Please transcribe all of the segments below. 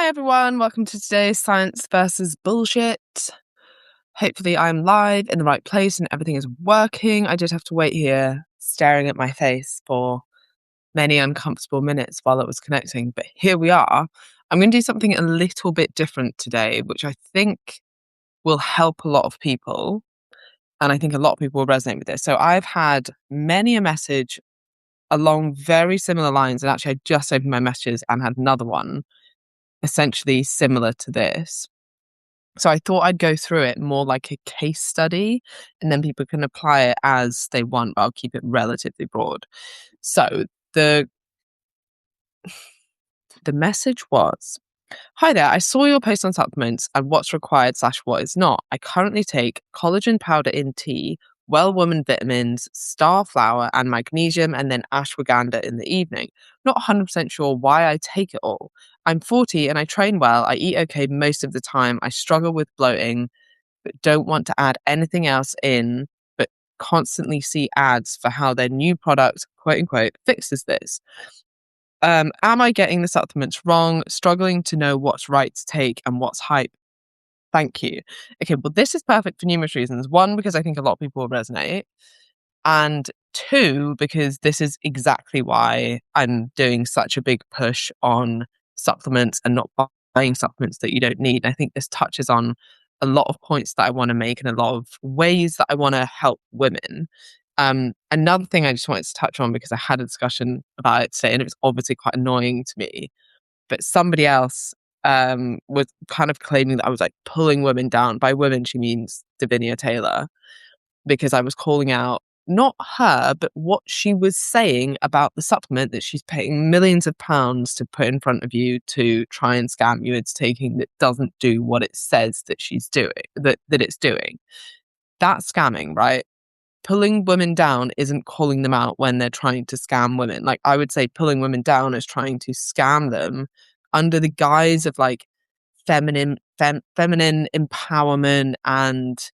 Hi everyone, welcome to today's Science versus Bullshit. Hopefully I'm live in the right place and everything is working. I did have to wait here staring at my face for many uncomfortable minutes while it was connecting, but here we are. I'm going to do something a little bit different today, which I think will help a lot of people. And I think a lot of people will resonate with this. So I've had many a message along very similar lines. And actually I just opened my messages and had another one essentially similar to this. So I thought I'd go through it more like a case study and then people can apply it as they want, but I'll keep it relatively broad. So the message was, hi there, I saw your post on supplements and what's required / what is not. I currently take collagen powder in tea, well woman vitamins, star flower and magnesium, and then ashwagandha in the evening. Not 100% sure why I take it all. I'm 40 and I train well. I eat okay most of the time. I struggle with bloating, but don't want to add anything else in, but constantly see ads for how their new product, quote unquote, fixes this. Am I getting the supplements wrong? Struggling to know what's right to take and what's hype. Thank you. Okay, well, this is perfect for numerous reasons. One, because I think a lot of people will resonate. And two, because this is exactly why I'm doing such a big push on supplements and not buying supplements that you don't need. I think this touches on a lot of points that I want to make and a lot of ways that I want to help women. Another thing I just wanted to touch on, because I had a discussion about it today and it was obviously quite annoying to me, but somebody else was kind of claiming that I was like pulling women down. By women, she means Davinia Taylor, because I was calling out not her, but what she was saying about the supplement that she's paying millions of pounds to put in front of you to try and scam you into taking, that doesn't do what it says that she's doing, that it's doing. That's scamming, right? Pulling women down isn't calling them out when they're trying to scam women. Like, I would say pulling women down is trying to scam them under the guise of like feminine empowerment and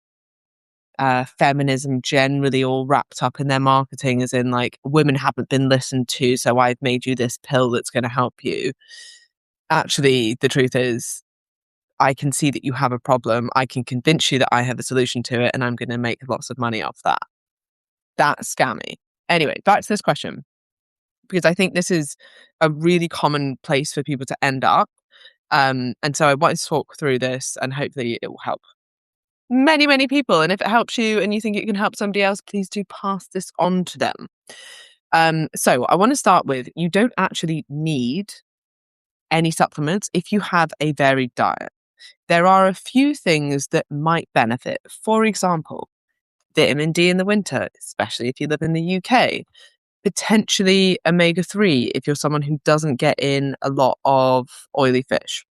feminism generally, all wrapped up in their marketing, as in like, women haven't been listened to, so I've made you this pill that's going to help you. Actually, the truth is, I can see that you have a problem. I can convince you that I have a solution to it, and I'm going to make lots of money off that. That's scammy. Anyway, back to this question, because I think this is a really common place for people to end up. And so I wanted to talk through this and hopefully it will help many, many people. And if it helps you and you think it can help somebody else, please do pass this on to them. So I want to start with, you don't actually need any supplements if you have a varied diet. There are a few things that might benefit. For example, vitamin D in the winter, especially if you live in the UK. Potentially omega-3 if you're someone who doesn't get in a lot of oily fish.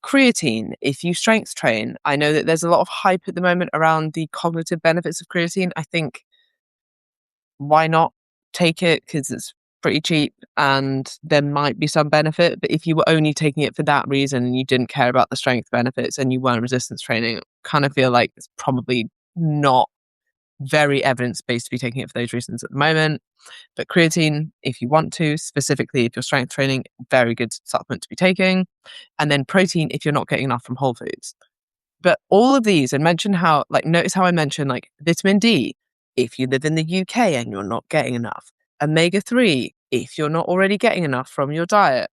Creatine if you strength train. I know that there's a lot of hype at the moment around the cognitive benefits of creatine. I think, why not take it? Because it's pretty cheap and there might be some benefit. But if you were only taking it for that reason and you didn't care about the strength benefits and you weren't resistance training, I kind of feel like it's probably not very evidence-based to be taking it for those reasons at the moment. But creatine, if you want to, specifically if you're strength training, very good supplement to be taking. And then protein if you're not getting enough from whole foods. But all of these, and mention how, like, notice how I mentioned like vitamin D if you live in the UK and you're not getting enough. Omega-3 if you're not already getting enough from your diet.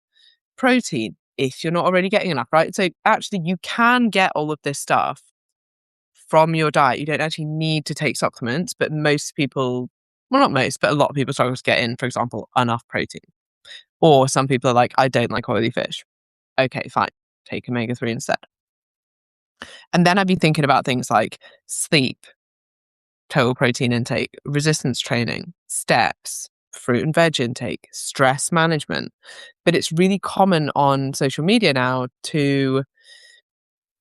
Protein if you're not already getting enough, right? So actually you can get all of this stuff from your diet. You don't actually need to take supplements, but most people, well, not most, but a lot of people struggle to get in, for example, enough protein. Or some people are like, I don't like oily fish. Okay, fine. Take omega-3 instead. And then I'd be thinking about things like sleep, total protein intake, resistance training, steps, fruit and veg intake, stress management. But it's really common on social media now to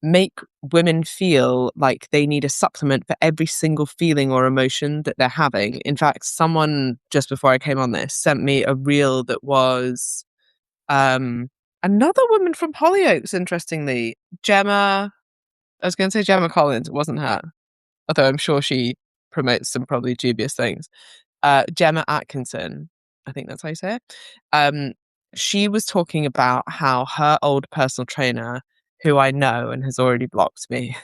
make women feel like they need a supplement for every single feeling or emotion that they're having. In fact, someone just before I came on this sent me a reel that was another woman from Hollyoaks, interestingly. I was going to say Gemma Collins, it wasn't her, although I'm sure she promotes some probably dubious things. Gemma Atkinson, I think that's how you say it. she was talking about how her old personal trainer, who I know and has already blocked me,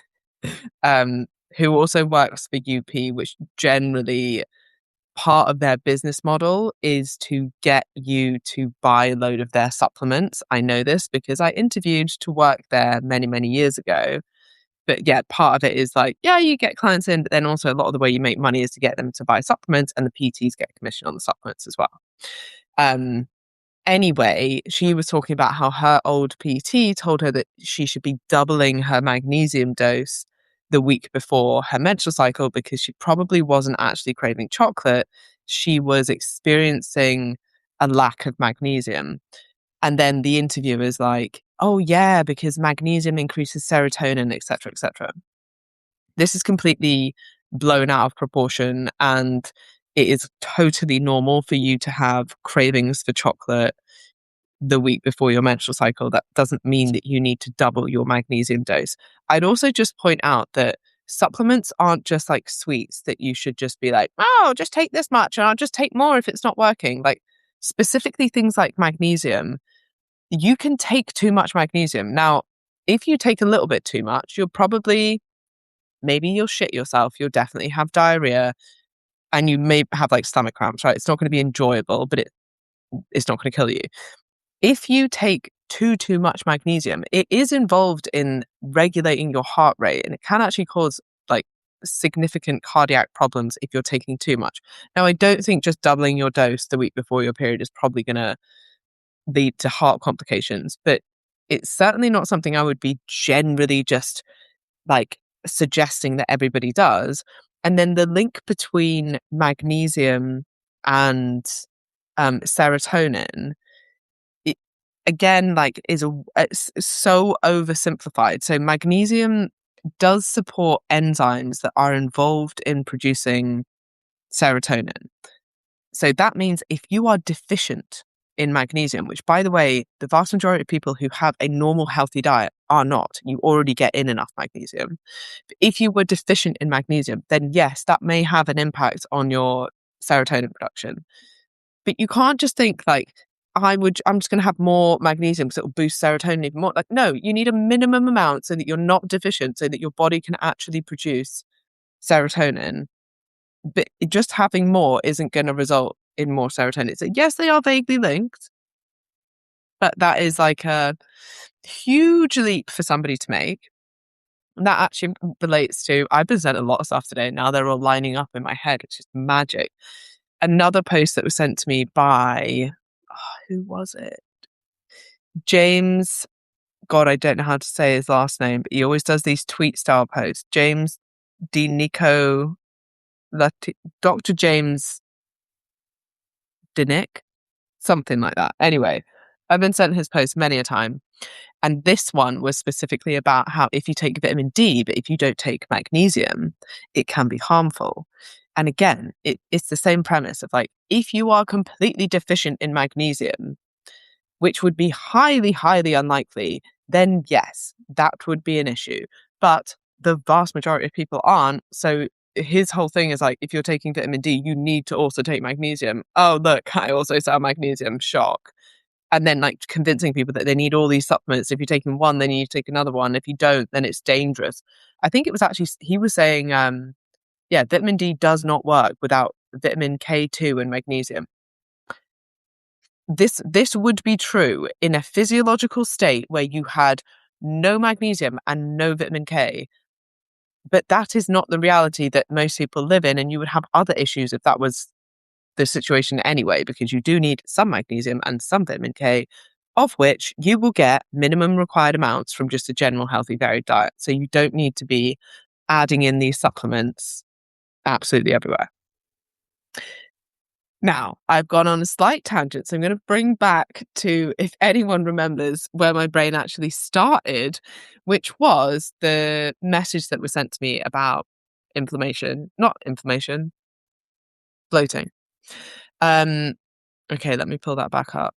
um, who also works for UP, which generally part of their business model is to get you to buy a load of their supplements. I know this because I interviewed to work there many, many years ago. But yeah, part of it is like, yeah, you get clients in, but then also a lot of the way you make money is to get them to buy supplements, and the PTs get commission on the supplements as well. Um, Anyway, she was talking about how her old PT told her that she should be doubling her magnesium dose the week before her menstrual cycle because she probably wasn't actually craving chocolate. She was experiencing a lack of magnesium. And then the interviewer is like, oh, yeah, because magnesium increases serotonin, etc., etc. This is completely blown out of proportion, and it is totally normal for you to have cravings for chocolate the week before your menstrual cycle. That doesn't mean that you need to double your magnesium dose. I'd also just point out that supplements aren't just like sweets that you should just be like, oh, just take this much and I'll just take more if it's not working. Like, specifically things like magnesium, you can take too much magnesium. Now, if you take a little bit too much, maybe you'll shit yourself. You'll definitely have diarrhea and you may have like stomach cramps, right? It's not going to be enjoyable, but it's not going to kill you. If you take too much magnesium, it is involved in regulating your heart rate, and it can actually cause like significant cardiac problems if you're taking too much. Now, I don't think just doubling your dose the week before your period is probably going to lead to heart complications, but it's certainly not something I would be generally just like suggesting that everybody does. And then the link between magnesium and serotonin, it, again, like it's so oversimplified. So magnesium does support enzymes that are involved in producing serotonin. So that means if you are deficient in magnesium, which by the way, the vast majority of people who have a normal healthy diet are not, you already get in enough magnesium. If you were deficient in magnesium, then yes, that may have an impact on your serotonin production. But you can't just think like, I'm just going to have more magnesium because it will boost serotonin even more. Like, no, you need a minimum amount so that you're not deficient, so that your body can actually produce serotonin. But just having more isn't going to result in more serotonin. So yes, they are vaguely linked, but that is like a huge leap for somebody to make. And that actually relates to, I've been sent a lot of stuff today. Now they're all lining up in my head. It's just magic. Another post that was sent to me by, who was it? James, God, I don't know how to say his last name, but he always does these tweet style posts. James D. Nico, Dr. James Dinick, something like that. Anyway, I've been sent his post many a time. And this one was specifically about how if you take vitamin D, but if you don't take magnesium, it can be harmful. And again, it's the same premise of like, if you are completely deficient in magnesium, which would be highly, highly unlikely, then yes, that would be an issue. But the vast majority of people aren't. So his whole thing is like, if you're taking vitamin D, you need to also take magnesium. Oh, look, I also sell magnesium. Shock. And then like convincing people that they need all these supplements. If you're taking one, then you need to take another one. If you don't, then it's dangerous. I think it was actually, he was saying, yeah, vitamin D does not work without vitamin K2 and magnesium. This would be true in a physiological state where you had no magnesium and no vitamin K. But that is not the reality that most people live in, and you would have other issues if that was the situation anyway, because you do need some magnesium and some vitamin K, of which you will get minimum required amounts from just a general healthy varied diet. So you don't need to be adding in these supplements absolutely everywhere. Now, I've gone on a slight tangent, so I'm going to bring back to, if anyone remembers, where my brain actually started, which was the message that was sent to me about bloating. Okay, let me pull that back up.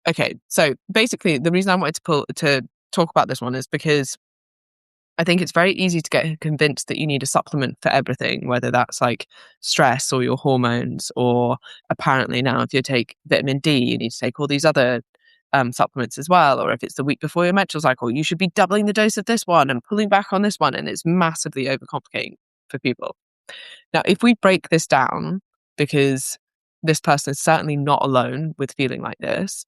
Okay, so basically, the reason I wanted to talk about this one is because I think it's very easy to get convinced that you need a supplement for everything, whether that's like stress or your hormones, or apparently now if you take vitamin D, you need to take all these other supplements as well. Or if it's the week before your menstrual cycle, you should be doubling the dose of this one and pulling back on this one. And it's massively overcomplicating for people. Now, if we break this down, because this person is certainly not alone with feeling like this,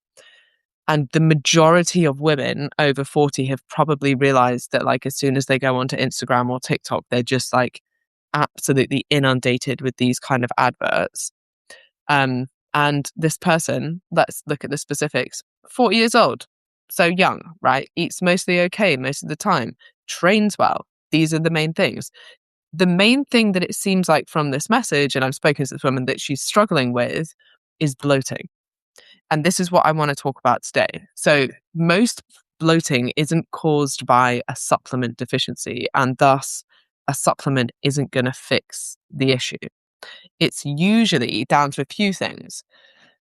and the majority of women over 40 have probably realized that, like, as soon as they go onto Instagram or TikTok, they're just like absolutely inundated with these kind of adverts. And this person, let's look at the specifics, 40 years old, so young, right? Eats mostly okay most of the time, trains well. These are the main things. The main thing that it seems like from this message, and I've spoken to this woman, that she's struggling with is bloating. And this is what I want to talk about today. So most bloating isn't caused by a supplement deficiency, and thus a supplement isn't going to fix the issue. It's usually down to a few things.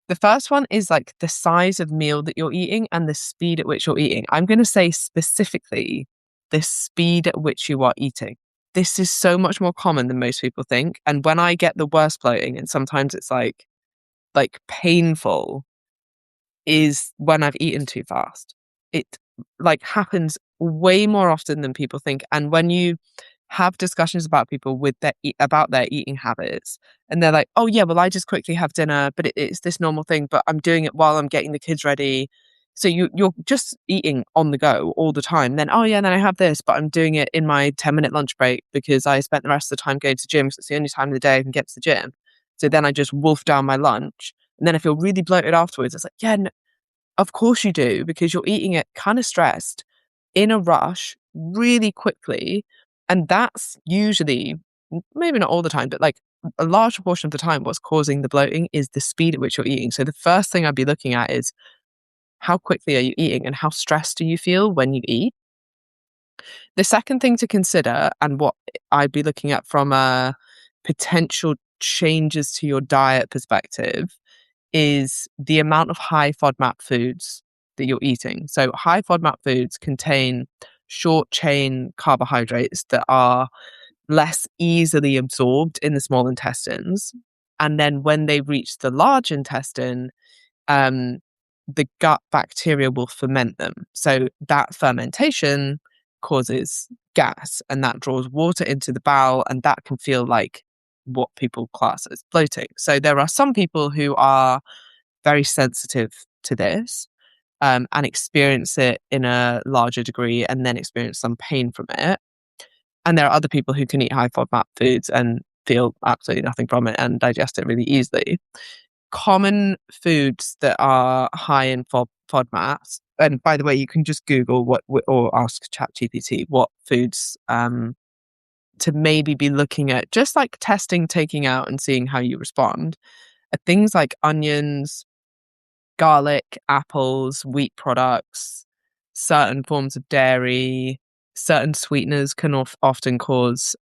The first one is like the size of meal that you're eating and the speed at which you're eating. I'm going to say specifically the speed at which you are eating. This is so much more common than most people think. And when I get the worst bloating, and sometimes it's like painful, is when I've eaten too fast. It like happens way more often than people think. And when you have discussions about people with about their eating habits, and they're like, oh yeah, well, I just quickly have dinner, but it's this normal thing, but I'm doing it while I'm getting the kids ready. So you're just eating on the go all the time. Then, oh yeah, then I have this, but I'm doing it in my 10-minute lunch break because I spent the rest of the time going to the gym because it's the only time of the day I can get to the gym. So then I just wolf down my lunch. And then I feel really bloated afterwards. It's like, yeah, no, of course you do, because you're eating it kind of stressed, in a rush, really quickly. And that's usually, maybe not all the time, but like a large proportion of the time, what's causing the bloating is the speed at which you're eating. So the first thing I'd be looking at is, how quickly are you eating and how stressed do you feel when you eat? The second thing to consider, and what I'd be looking at from a potential changes to your diet perspective, is the amount of high FODMAP foods that you're eating. So high FODMAP foods contain short chain carbohydrates that are less easily absorbed in the small intestines. And then when they reach the large intestine, the gut bacteria will ferment them. So that fermentation causes gas, and that draws water into the bowel, and that can feel like what people class as bloating. So there are some people who are very sensitive to this, and experience it in a larger degree and then experience some pain from it. And there are other people who can eat high FODMAP foods and feel absolutely nothing from it and digest it really easily. Common foods that are high in FODMAPs, and by the way, you can just Google what, or ask ChatGPT what foods to maybe be looking at, just like testing, taking out and seeing how you respond, are things like onions, garlic, apples, wheat products, certain forms of dairy. Certain sweeteners can often cause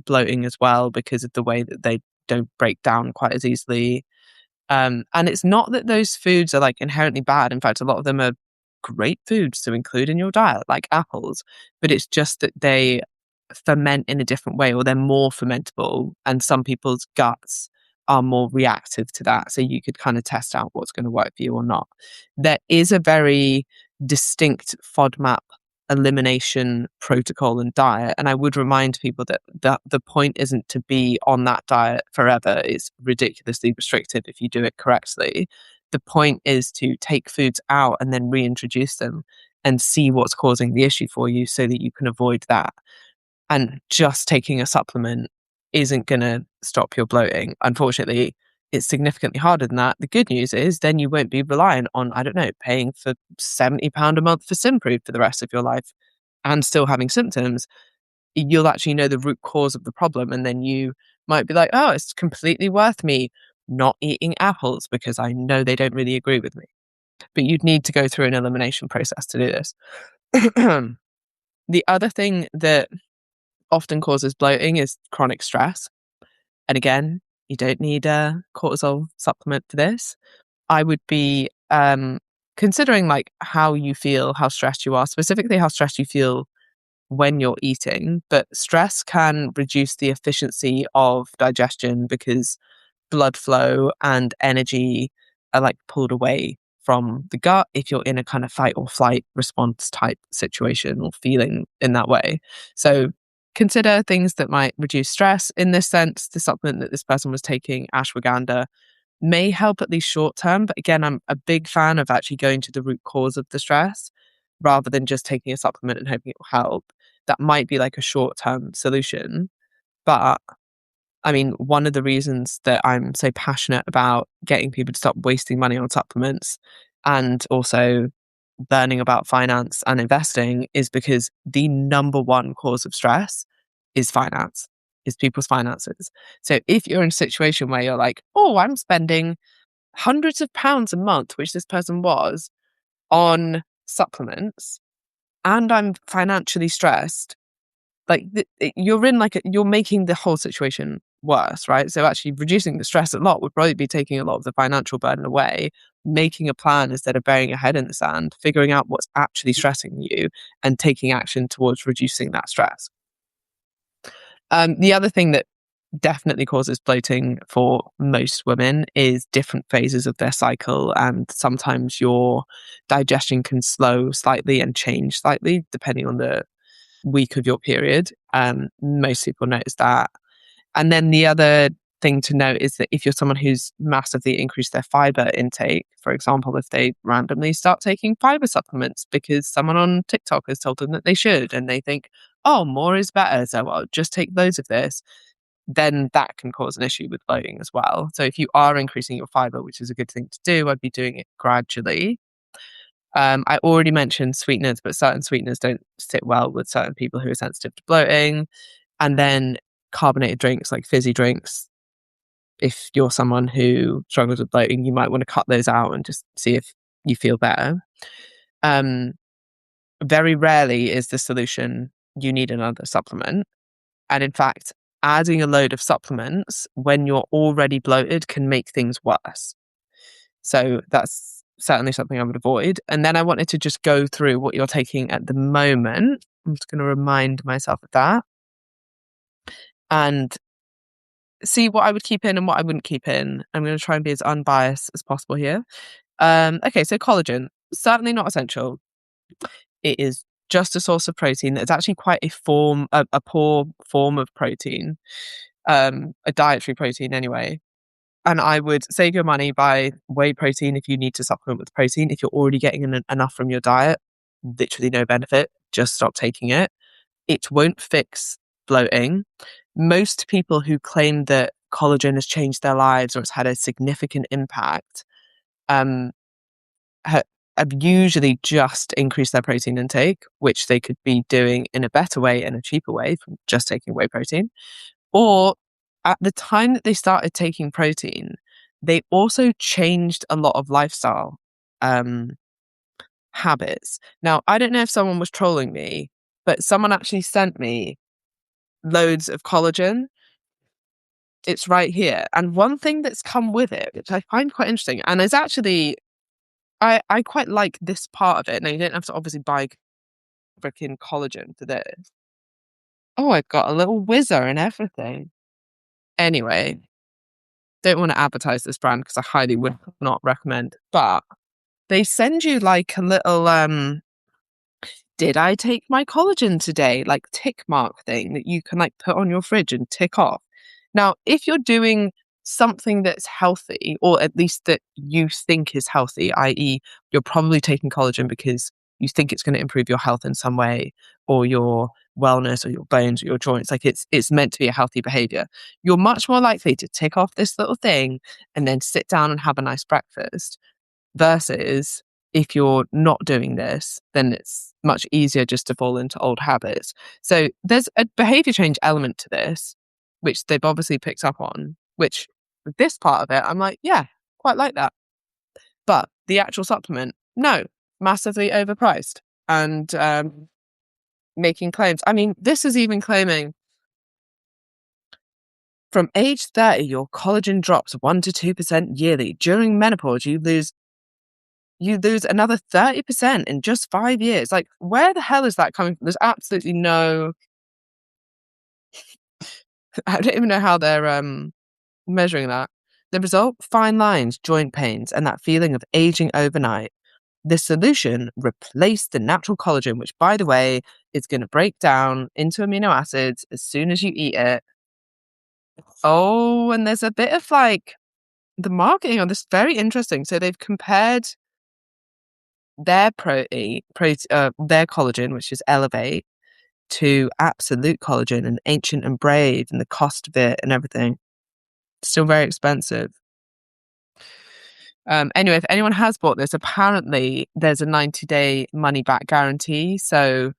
bloating as well, because of the way that they don't break down quite as easily. And it's not that those foods are like inherently bad. In fact, a lot of them are great foods to include in your diet, like apples, but it's just that they ferment in a different way, or they're more fermentable, and some people's guts are more reactive to that. So you could kind of test out what's going to work for you or not. There is a very distinct FODMAP elimination protocol and diet. And I would remind people that the point isn't to be on that diet forever. It's ridiculously restrictive if you do it correctly. The point is to take foods out and then reintroduce them and see what's causing the issue for you so that you can avoid that. And just taking a supplement isn't going to stop your bloating. Unfortunately, it's significantly harder than that. The good news is then you won't be reliant on, I don't know, paying for £70 a month for Simproof for the rest of your life and still having symptoms. You'll actually know the root cause of the problem. And then you might be like, oh, it's completely worth me not eating apples because I know they don't really agree with me. But you'd need to go through an elimination process to do this. The other thing that often causes bloating is chronic stress. And again, you don't need a cortisol supplement for this. I would be considering like how you feel, how stressed you are, specifically how stressed you feel when you're eating, but stress can reduce the efficiency of digestion because blood flow and energy are like pulled away from the gut if you're in a kind of fight or flight response type situation or feeling in that way. So consider things that might reduce stress. In this sense, the supplement that this person was taking, ashwagandha, may help at least short term. But again, I'm a big fan of actually going to the root cause of the stress rather than just taking a supplement and hoping it will help. That might be like a short term solution. But I mean, one of the reasons that I'm so passionate about getting people to stop wasting money on supplements and also learning about finance and investing is because the number one cause of stress is finance, is people's finances. So if you're in a situation where you're like, oh, I'm spending hundreds of pounds a month, which this person was, on supplements, and I'm financially stressed, like you're in like you're making the whole situation worse, right? So actually reducing the stress a lot would probably be taking a lot of the financial burden away, making a plan instead of burying your head in the sand, figuring out what's actually stressing you and taking action towards reducing that stress. The other thing that definitely causes bloating for most women is different phases of their cycle, and sometimes your digestion can slow slightly and change slightly depending on the week of your period. Most people notice that. And then the other thing to note is that if you're someone who's massively increased their fiber intake, for example, if they randomly start taking fiber supplements because someone on TikTok has told them that they should, and they think, oh, more is better, so I'll just take loads of this, then that can cause an issue with bloating as well. So if you are increasing your fiber, which is a good thing to do, I'd be doing it gradually. I already mentioned sweeteners, but certain sweeteners don't sit well with certain people who are sensitive to bloating. And then carbonated drinks like fizzy drinks. If you're someone who struggles with bloating, you might want to cut those out and just see if you feel better. Very rarely is the solution you need another supplement. And in fact, adding a load of supplements when you're already bloated can make things worse. So that's certainly something I would avoid. And then I wanted to just go through what you're taking at the moment. I'm just going to remind myself of that and see what I would keep in and what I wouldn't keep in. I'm going to try and be as unbiased as possible here. Okay, so collagen, certainly not essential. It is just a source of protein. It's actually quite a poor form of protein, a dietary protein anyway. And I would save your money, buy whey protein if you need to supplement with protein. If you're already getting enough from your diet, literally no benefit, just stop taking it. It won't fix bloating. Most people who claim that collagen has changed their lives or it's had a significant impact have usually just increased their protein intake, which they could be doing in a better way and a cheaper way from just taking whey protein. Or at the time that they started taking protein, they also changed a lot of lifestyle habits. Now, I don't know if someone was trolling me, but someone actually sent me loads of collagen. It's right here. And one thing that's come with it, which I find quite interesting, and is actually, I quite like this part of it. Now, you don't have to obviously buy freaking collagen for this. Oh, I've got a little whizzer and everything. Anyway, don't want to advertise this brand because I highly would not recommend, but they send you like a little did I take my collagen today, like tick mark thing that you can like put on your fridge and tick off. Now, if you're doing something that's healthy, or at least that you think is healthy, i.e. you're probably taking collagen because you think it's going to improve your health in some way, or your wellness, or your bones, or your joints, like it's meant to be a healthy behavior, you're much more likely to tick off this little thing and then sit down and have a nice breakfast, versus if you're not doing this, then it's much easier just to fall into old habits. So there's a behavior change element to this, which they've obviously picked up on, which with this part of it, I'm like, yeah, quite like that. But the actual supplement, no, massively overpriced and making claims. I mean, this is even claiming from age 30, your collagen drops 1 to 2% yearly. During menopause, you lose you lose another 30% in just 5 years. Like, where the hell is that coming from? There's absolutely no... I don't even know how they're measuring that. The result: fine lines, joint pains, and that feeling of aging overnight. The solution: replace the natural collagen, which, by the way, is going to break down into amino acids as soon as you eat it. Oh, and there's a bit of like the marketing on this, very interesting. So they've compared their their collagen, which is Elevate, to Absolute Collagen and Ancient and Brave, and the cost of it and everything. Still very expensive. Anyway, if anyone has bought this, apparently there's a 90-day money back guarantee. So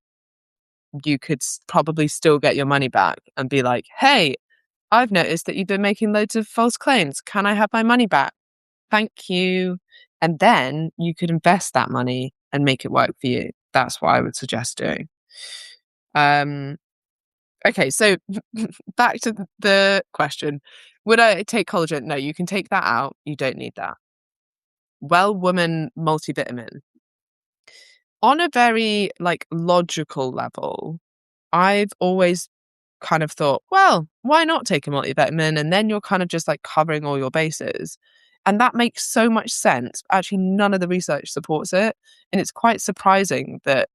you could probably still get your money back and be like, hey, I've noticed that you've been making loads of false claims. Can I have my money back? Thank you. And then you could invest that money and make it work for you. That's what I would suggest doing. Okay, so back to the question. Would I take collagen? No, you can take that out. You don't need that. Well Woman multivitamin. On a very like logical level, I've always kind of thought, well, why not take a multivitamin? And then you're kind of just like covering all your bases. And that makes so much sense. Actually, none of the research supports it. And it's quite surprising that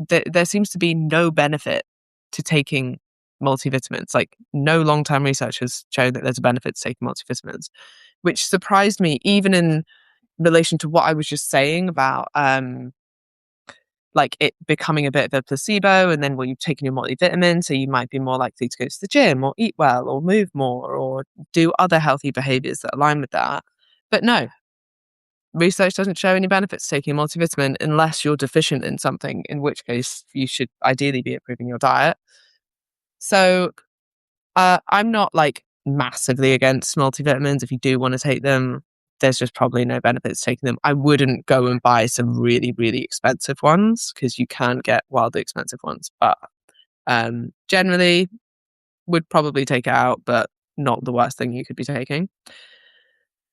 there seems to be no benefit to taking multivitamins. Like, no long-term research has shown that there's a benefit to taking multivitamins, which surprised me, even in relation to what I was just saying about like it becoming a bit of a placebo. And then, well, you've taken your multivitamin, so you might be more likely to go to the gym or eat well or move more or do other healthy behaviors that align with that. But no, research doesn't show any benefits to taking a multivitamin unless you're deficient in something, in which case you should ideally be improving your diet. So I'm not like massively against multivitamins. If you do want to take them, there's just probably no benefits taking them. I wouldn't go and buy some really, really expensive ones, because you can get wildly expensive ones. But generally, would probably take it out, but not the worst thing you could be taking.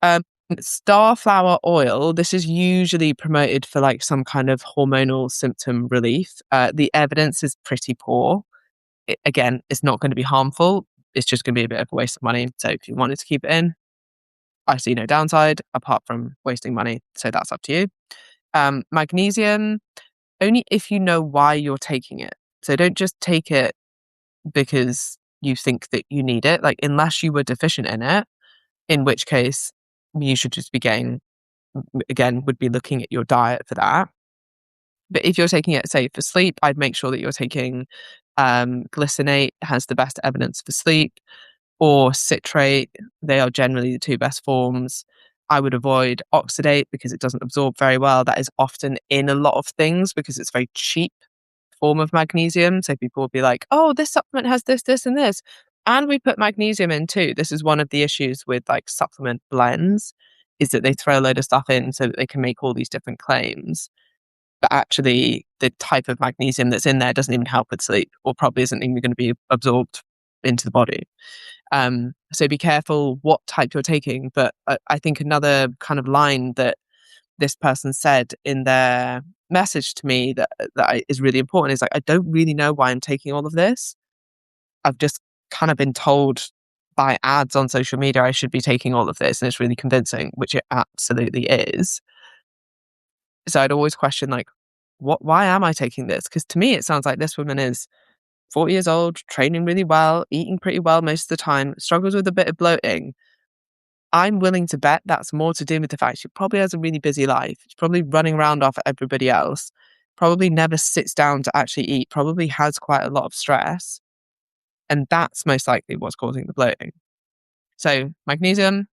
Starflower oil. This is usually promoted for like some kind of hormonal symptom relief. The evidence is pretty poor. Again, it's not going to be harmful. It's just going to be a bit of a waste of money. So if you wanted to keep it in, I see no downside apart from wasting money. So that's up to you. Magnesium, only if you know why you're taking it. So don't just take it because you think that you need it. Like, unless you were deficient in it, in which case you should just be would be looking at your diet for that. But if you're taking it, say, for sleep, I'd make sure that you're taking glycinate, has the best evidence for sleep, or citrate. They are generally the two best forms. I would avoid oxidate because it doesn't absorb very well. That is often in a lot of things because it's a very cheap form of magnesium. So people will be like, oh, this supplement has this, this, and this. And we put magnesium in too. This is one of the issues with like supplement blends, is that they throw a load of stuff in so that they can make all these different claims. But actually, the type of magnesium that's in there doesn't even help with sleep, or probably isn't even going to be absorbed into the body. So be careful what type you're taking. But I think another kind of line that this person said in their message to me that is really important is like, I don't really know why I'm taking all of this. I've just kind of been told by ads on social media I should be taking all of this, and it's really convincing, which it absolutely is. So I'd always question, like, why am I taking this? Because to me, it sounds like this woman is 40 years old, training really well, eating pretty well most of the time, struggles with a bit of bloating. I'm willing to bet that's more to do with the fact she probably has a really busy life. She's probably running around off everybody else, probably never sits down to actually eat, probably has quite a lot of stress. And that's most likely what's causing the bloating. So magnesium,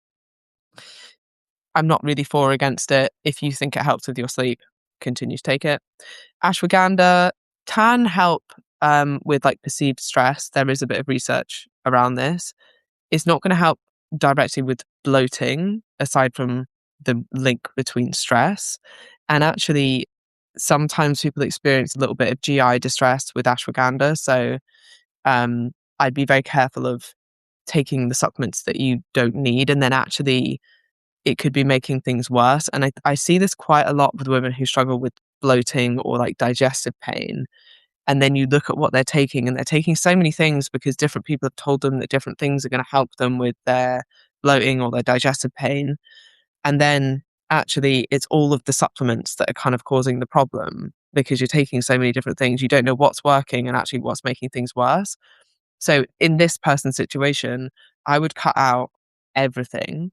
I'm not really for or against it. If you think it helps with your sleep, continue to take it. Ashwagandha can help with like perceived stress. There is a bit of research around this. It's not going to help directly with bloating, aside from the link between stress. And actually, sometimes people experience a little bit of GI distress with ashwagandha. So I'd be very careful of taking the supplements that you don't need. And then actually, it could be making things worse. And I see this quite a lot with women who struggle with bloating or like digestive pain. And then you look at what they're taking, and they're taking so many things because different people have told them that different things are going to help them with their bloating or their digestive pain. And then actually, it's all of the supplements that are kind of causing the problem because you're taking so many different things. You don't know what's working and actually what's making things worse. So in this person's situation, I would cut out everything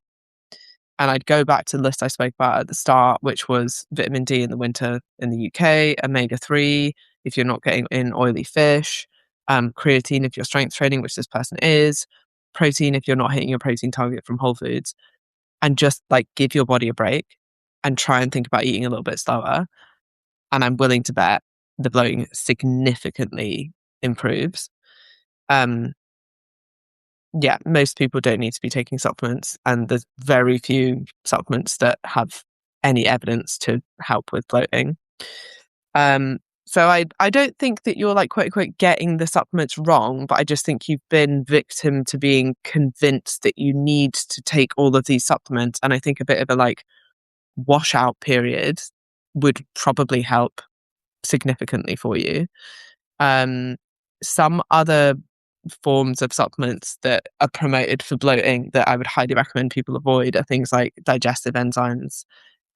and I'd go back to the list I spoke about at the start, which was vitamin D in the winter in the UK, omega-3 if you're not getting in oily fish, creatine if you're strength training, which this person is, protein if you're not hitting your protein target from whole foods, and just like give your body a break and try and think about eating a little bit slower. And I'm willing to bet the bloating significantly improves. Um, yeah, most people don't need to be taking supplements, and there's very few supplements that have any evidence to help with bloating. So I don't think that you're like quote unquote getting the supplements wrong, but I just think you've been victim to being convinced that you need to take all of these supplements. And I think a bit of a like washout period would probably help significantly for you. Some other forms of supplements that are promoted for bloating that I would highly recommend people avoid are things like digestive enzymes,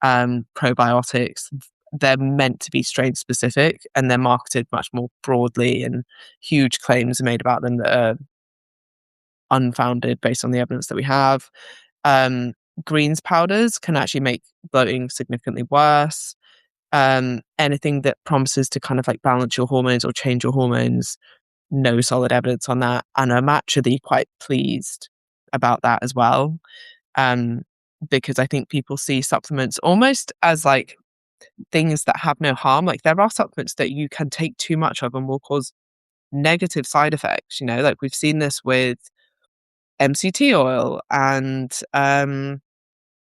probiotics. They're meant to be strain specific and they're marketed much more broadly, and huge claims are made about them that are unfounded based on the evidence that we have. Greens powders can actually make bloating significantly worse. Anything that promises to kind of like balance your hormones or change your hormones, no solid evidence on that. And I'm actually quite pleased about that as well. Because I think people see supplements almost as like things that have no harm. Like there are supplements that you can take too much of and will cause negative side effects, like we've seen this with MCT oil and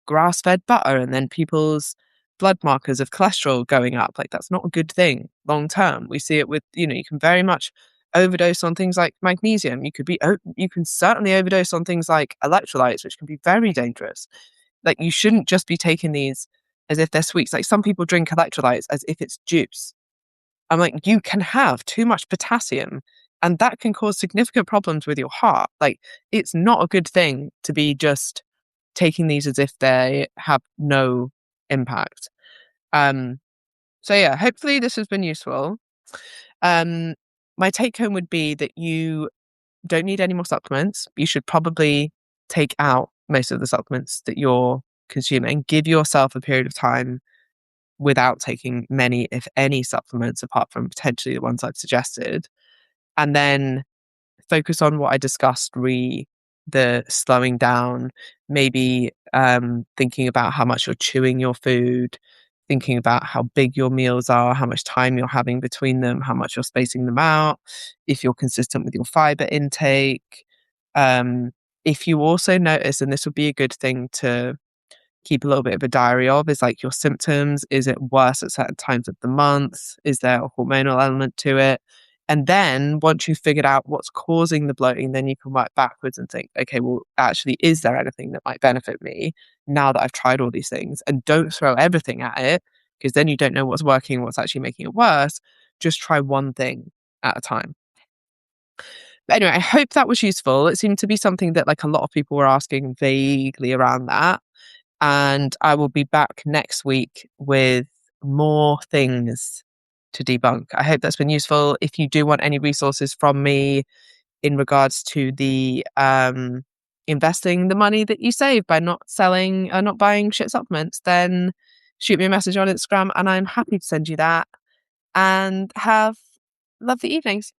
grass-fed butter, and then people's blood markers of cholesterol going up. Like that's not a good thing long term. We see it with, you can very much overdose on things like magnesium. You can certainly overdose on things like electrolytes, which can be very dangerous. Like you shouldn't just be taking these as if they're sweets. Like some people drink electrolytes as if it's juice. I'm like, you can have too much potassium and that can cause significant problems with your heart. Like it's not a good thing to be just taking these as if they have no impact. So yeah, hopefully this has been useful. My take home would be that you don't need any more supplements. You should probably take out most of the supplements that you're consuming. Give yourself a period of time without taking many, if any, supplements apart from potentially the ones I've suggested. And then focus on what I discussed, the slowing down, maybe thinking about how much you're chewing your food, thinking about how big your meals are, how much time you're having between them, how much you're spacing them out, if you're consistent with your fiber intake. If you also notice, and this would be a good thing to keep a little bit of a diary of, is like your symptoms. Is it worse at certain times of the month? Is there a hormonal element to it? And then once you've figured out what's causing the bloating, then you can work backwards and think, okay, well, actually, is there anything that might benefit me now that I've tried all these things? And don't throw everything at it, because then you don't know what's working and what's actually making it worse. Just try one thing at a time. But anyway, I hope that was useful. It seemed to be something that like a lot of people were asking vaguely around that. And I will be back next week with more things to debunk. I hope that's been useful. If you do want any resources from me in regards to the investing the money that you save by not buying shit supplements, then shoot me a message on Instagram and I'm happy to send you that. And have lovely evenings.